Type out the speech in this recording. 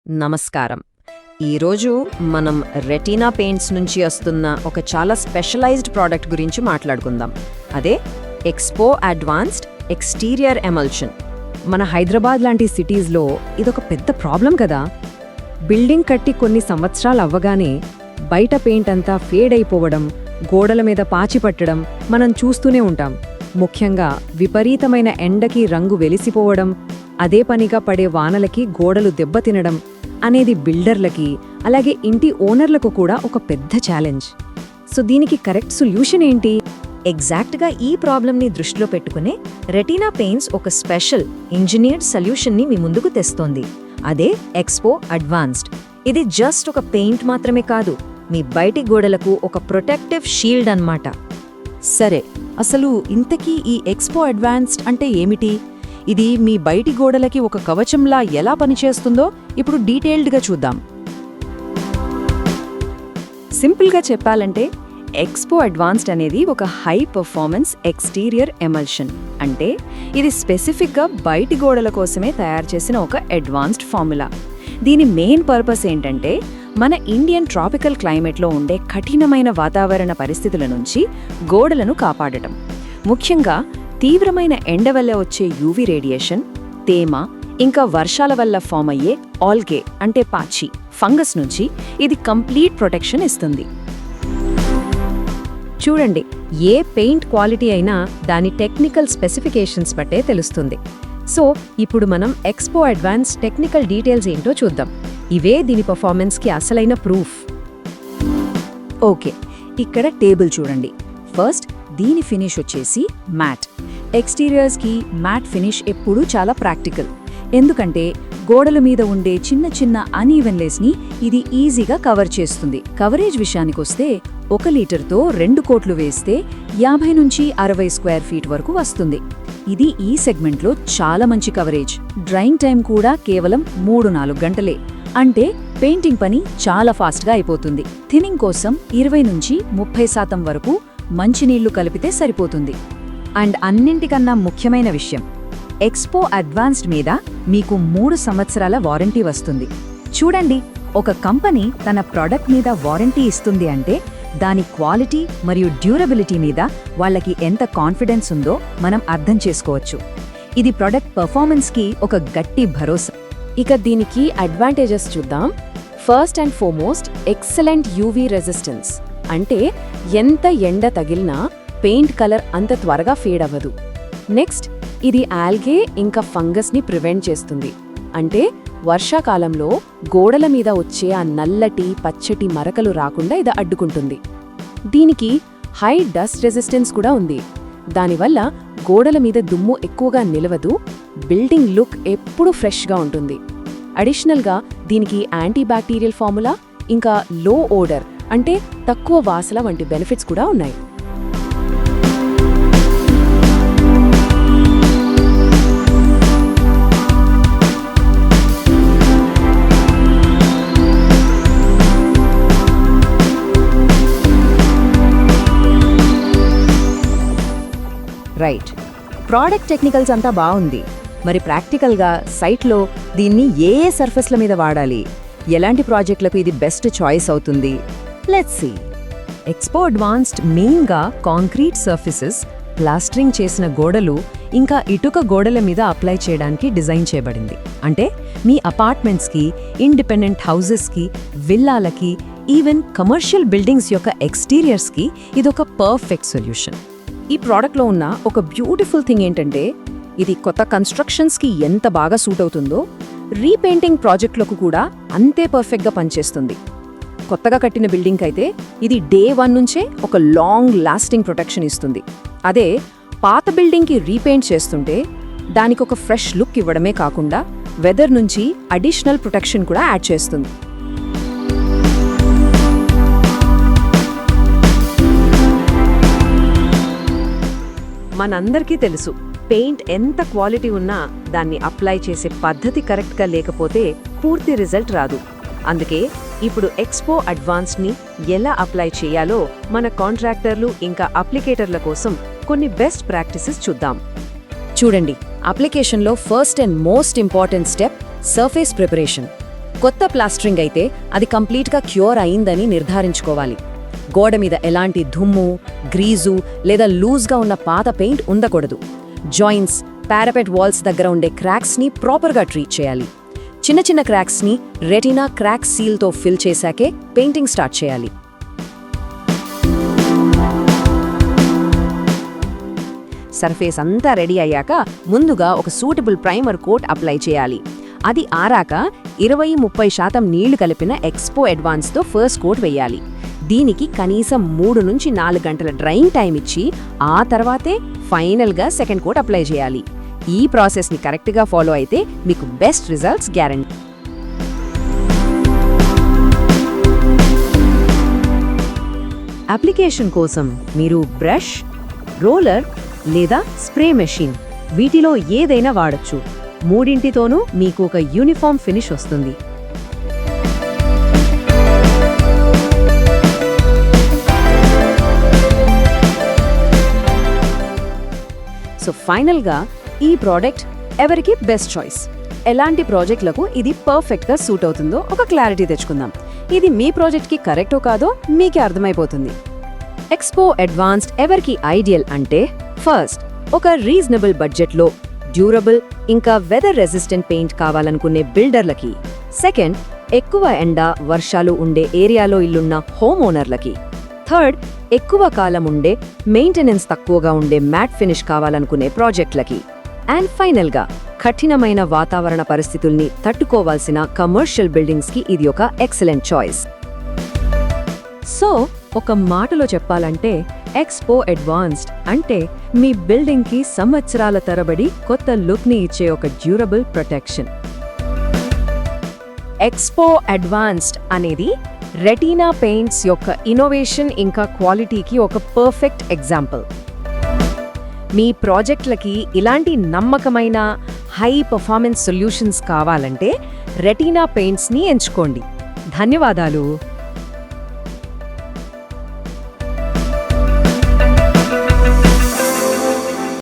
నమస్కారం. ఈరోజు మనం రెటీనా పెయింట్స్ నుంచి వస్తున్న ఒక చాలా స్పెషలైజ్డ్ ప్రోడక్ట్ గురించి మాట్లాడుకుందాం. అదే ఎక్స్పో అడ్వాన్స్డ్ ఎక్స్టీరియర్ ఎమల్షన్. మన హైదరాబాద్ లాంటి సిటీస్లో ఇదొక పెద్ద ప్రాబ్లం కదా. బిల్డింగ్ కట్టి కొన్ని సంవత్సరాలు అవ్వగానే బయట పెయింట్ అంతా ఫేడ్ అయిపోవడం, గోడల మీద పాచి పట్టడం మనం చూస్తూనే ఉంటాం. ముఖ్యంగా విపరీతమైన ఎండకి రంగు వెలిసిపోవడం, అదే పనిగా పడే వానలకి గోడలు దెబ్బతినడం అనేది బిల్డర్లకి అలాగే ఇంటి ఓనర్లకు కూడా ఒక పెద్ద ఛాలెంజ్. సో దీనికి కరెక్ట్ సొల్యూషన్ ఏంటి? ఎగ్జాక్ట్గా ఈ ప్రాబ్లంని దృష్టిలో పెట్టుకునే రెటీనా పెయింట్స్ ఒక స్పెషల్ ఇంజనీర్డ్ సొల్యూషన్ని మీ ముందుకు తెస్తోంది. అదే ఎక్స్పో అడ్వాన్స్డ్. ఇది జస్ట్ ఒక పెయింట్ మాత్రమే కాదు, మీ బయటి గోడలకు ఒక ప్రొటెక్టివ్ షీల్డ్ అన్నమాట. సరే, అసలు ఇంతకీ ఈ ఎక్స్పో అడ్వాన్స్డ్ అంటే ఏమిటి? ఇది మీ బయటి గోడలకి ఒక కవచంలా ఎలా పనిచేస్తుందో ఇప్పుడు డీటెయిల్డ్గా చూద్దాం. సింపుల్గా చెప్పాలంటే ఎక్స్పో అడ్వాన్స్డ్ అనేది ఒక హై పర్ఫార్మెన్స్ ఎక్స్టీరియర్ ఎమల్షన్. అంటే ఇది స్పెసిఫిక్గా బయటి గోడల కోసమే తయారు చేసిన ఒక అడ్వాన్స్డ్ ఫార్ములా. దీని మెయిన్ పర్పస్ ఏంటంటే మన ఇండియన్ ట్రాపికల్ క్లైమేట్లో ఉండే కఠినమైన వాతావరణ పరిస్థితుల నుంచి గోడలను కాపాడటం. ముఖ్యంగా తీవ్రమైన ఎండ వల్ల వచ్చే యూవీ రేడియేషన్, తేమ, ఇంకా వర్షాల వల్ల ఫామ్ అయ్యే ఆల్గే అంటే పాచి, ఫంగస్ నుంచి ఇది కంప్లీట్ ప్రొటెక్షన్ ఇస్తుంది. చూడండి, ఏ పెయింట్ క్వాలిటీ అయినా దాని టెక్నికల్ స్పెసిఫికేషన్స్ బట్టే తెలుస్తుంది. సో ఇప్పుడు మనం ఎక్స్పో అడ్వాన్స్ టెక్నికల్ డీటెయిల్స్ ఏంటో చూద్దాం. ఇవే దీని పర్ఫార్మెన్స్కి అసలైన ప్రూఫ్. ఓకే, ఇక్కడ టేబుల్ చూడండి. ఫస్ట్ దీని ఫినిష్ వచ్చేసి మ్యాట్. ఎక్స్టీరియర్స్కి మ్యాట్ ఫినిష్ ఎప్పుడూ చాలా ప్రాక్టికల్. ఎందుకంటే గోడల మీద ఉండే చిన్న చిన్న అన్ఈవెన్లెస్ని ఇది ఈజీగా కవర్ చేస్తుంది. కవరేజ్ విషయానికొస్తే 1 లీటర్తో 2 కోట్లు వేస్తే 50 నుంచి 60 స్క్వేర్ ఫీట్ వరకు వస్తుంది. ఇది ఈ సెగ్మెంట్లో చాలా మంచి కవరేజ్. డ్రైయింగ్ టైం కూడా కేవలం 3-4 గంటలే. అంటే పెయింటింగ్ పని చాలా ఫాస్ట్గా అయిపోతుంది. థిన్నింగ్ కోసం 20 నుంచి 30% వరకు మంచినీళ్లు కలిపితే సరిపోతుంది. అండ్ అన్నింటికన్నా ముఖ్యమైన విషయం, ఎక్స్పో అడ్వాన్స్డ్ మీద మీకు 3 సంవత్సరాల వారంటీ వస్తుంది. చూడండి, ఒక కంపెనీ తన ప్రోడక్ట్ మీద వారంటీ ఇస్తుంది అంటే దాని క్వాలిటీ మరియు డ్యూరబిలిటీ మీద వాళ్ళకి ఎంత కాన్ఫిడెన్స్ ఉందో మనం అర్థం చేసుకోవచ్చు. ఇది ప్రొడక్ట్ పర్ఫార్మెన్స్కి ఒక గట్టి భరోసా. ఇక దీనికి అడ్వాంటేజెస్ చూద్దాం. First and foremost, excellent UV resistance. అంటే ఎంత ఎండ తగిలినా పెయింట్ కలర్ అంత త్వరగా ఫేడ్ అవ్వదు. నెక్స్ట్, ఇది ఆల్గే ఇంకా ఫంగస్ని ప్రివెంట్ చేస్తుంది. అంటే వర్షాకాలంలో గోడల మీద వచ్చే ఆ నల్లటి పచ్చటి మరకలు రాకుండా ఇది అడ్డుకుంటుంది. దీనికి హై డస్ట్ రెసిస్టెన్స్ కూడా ఉంది. దానివల్ల గోడల మీద దుమ్ము ఎక్కువగా నిలవదు, బిల్డింగ్ లుక్ ఎప్పుడూ ఫ్రెష్గా ఉంటుంది. అడిషనల్గా దీనికి యాంటీబ్యాక్టీరియల్ ఫార్ములా ఇంకా లో ఓడర్ అంటే తక్కువ వాసన వంటి బెనిఫిట్స్ కూడా ఉన్నాయి. రైట్, ప్రోడక్ట్ టెక్నికల్స్ అంతా బాగుంది. మరి ప్రాక్టికల్గా సైట్లో దీన్ని ఏ సర్ఫేస్ల మీద వాడాలి, ఎలాంటి ప్రాజెక్టులకు ఇది బెస్ట్ చాయిస్ అవుతుంది? Let's see. ఎక్స్పో అడ్వాన్స్డ్ మెయిన్గా కాంక్రీట్ సర్ఫేసెస్, ప్లాస్టరింగ్ చేసిన గోడలు ఇంకా ఇటుక గోడల మీద అప్లై చేయడానికి డిజైన్ చేయబడింది. అంటే మీ అపార్ట్మెంట్స్కి, ఇండిపెండెంట్ హౌజెస్కి, విల్లాలకి, ఈవెన్ కమర్షియల్ బిల్డింగ్స్ యొక్క ఎక్స్టీరియర్స్కి ఇదొక పర్ఫెక్ట్ సొల్యూషన్. ఈ ప్రోడక్ట్లో ఉన్న ఒక బ్యూటిఫుల్ థింగ్ ఏంటంటే ఇది కొత్త కన్స్ట్రక్షన్స్కి ఎంత బాగా సూట్ అవుతుందో రీపెయింటింగ్ ప్రాజెక్టులకు కూడా అంతే పర్ఫెక్ట్గా పనిచేస్తుంది. కొత్తగా కట్టిన బిల్డింగ్ అయితే ఇది డే 1 నుంచే ఒక లాంగ్ లాస్టింగ్ ప్రొటెక్షన్ ఇస్తుంది. అదే పాత బిల్డింగ్కి రీపెయింట్ చేస్తుంటే దానికి ఒక ఫ్రెష్ లుక్ ఇవ్వడమే కాకుండా వెదర్ నుంచి అడిషనల్ ప్రొటెక్షన్ కూడా యాడ్ చేస్తుంది. మనందరికీ తెలుసు, పెయింట్ ఎంత క్వాలిటీ ఉన్నా దాన్ని అప్లై చేసే పద్ధతి కరెక్ట్గా లేకపోతే పూర్తి రిజల్ట్ రాదు. అందుకే ఇప్పుడు ఎక్స్పో అడ్వాన్స్డ్ని ఎలా అప్లై చేయాలో మన కాంట్రాక్టర్లు ఇంకా అప్లికేటర్ల కోసం కొన్ని బెస్ట్ ప్రాక్టీసెస్ చూద్దాం. చూడండి, అప్లికేషన్లో first and most important step surface preparation. కొత్త ప్లాస్టరింగ్ అయితే అది కంప్లీట్గా క్యూర్ అయిందని నిర్ధారించుకోవాలి. గోడ మీద ఎలాంటి దుమ్ము, గ్రీజు లేదా లూజ్గా ఉన్న పాత పెయింట్ ఉండకూడదు. జాయింట్స్, పారాపెట్ వాల్స్ దగ్గర ఉండే క్రాక్స్ని ప్రాపర్గా ట్రీట్ చేయాలి. చిన్న చిన్న క్రాక్స్ని రెటినా క్రాక్ సీల్తో ఫిల్ చేశాకే పెయింటింగ్ స్టార్ట్ చేయాలి. సర్ఫేస్ అంతా రెడీ అయ్యాక ముందుగా ఒక సూటబుల్ ప్రైమర్ కోట్ అప్లై చేయాలి. అది ఆరాక 20-30% నీళ్లు కలిపిన ఎక్స్పో అడ్వాన్స్తో ఫస్ట్ కోట్ వేయాలి. దీనికి కనీసం 3 నుంచి 4 గంటల డ్రైయింగ్ టైం ఇచ్చి ఆ తర్వాతే ఫైనల్గా సెకండ్ కోట్ అప్లై చేయాలి. ఈ ప్రాసెస్ని కరెక్ట్గా ఫాలో అయితే మీకు బెస్ట్ రిజల్ట్స్ గ్యారంటీ. అప్లికేషన్ కోసం మీరు బ్రష్, రోలర్ లేదా స్ప్రే మెషిన్ వీటిలో ఏదైనా వాడొచ్చు. మూడింటితోనూ మీకు ఒక యూనిఫామ్ ఫినిష్ వస్తుంది. సో ఫైనల్గా ఈ ప్రోడక్ట్ ఎవరికి బెస్ట్ చాయిస్, ఎలాంటి ప్రాజెక్టులకు ఇది పర్ఫెక్ట్గా సూట్ అవుతుందో ఒక క్లారిటీ తెచ్చుకుందాం. ఇది మీ ప్రాజెక్ట్కి కరెక్టో కాదో మీకే అర్థమైపోతుంది. ఎక్స్పో అడ్వాన్స్డ్ ఎవరికి ఐడియల్ అంటే, ఫస్ట్ ఒక రీజనబుల్ బడ్జెట్లో డ్యూరబుల్ ఇంకా వెదర్ రెసిస్టెంట్ పెయింట్ కావాలనుకునే బిల్డర్లకి. సెకండ్, ఎక్కువ ఎండ, వర్షాలు ఉండే ఏరియాలో ఇల్లున్న హోమ్ ఓనర్లకి. థర్డ్, ఎక్కువ కాలం ఉండే, మెయింటెనెన్స్ తక్కువగా ఉండే మ్యాట్ ఫినిష్ కావాలనుకునే ప్రాజెక్టులకి. అండ్ ఫైనల్గా కఠినమైన వాతావరణ పరిస్థితుల్ని తట్టుకోవాల్సిన కమర్షియల్ బిల్డింగ్స్కి ఇది ఒక ఎక్సలెంట్ చాయిస్. సో ఒక మాటలో చెప్పాలంటే ఎక్స్పో అడ్వాన్స్డ్ అంటే మీ బిల్డింగ్కి సంవత్సరాల తరబడి కొత్త లుక్ని ఇచ్చే ఒక డ్యూరబుల్ ప్రొటెక్షన్. ఎక్స్పో అడ్వాన్స్డ్ అనేది రెటీనా పెయింట్స్ యొక్క ఇన్నోవేషన్ ఇంకా క్వాలిటీకి ఒక పర్ఫెక్ట్ ఎగ్జాంపుల్. మీ ప్రాజెక్టులకి ఇలాంటి నమ్మకమైన హై పర్ఫార్మెన్స్ సొల్యూషన్స్ కావాలంటే రెటీనా పెయింట్స్ని ఎంచుకోండి. ధన్యవాదాలు.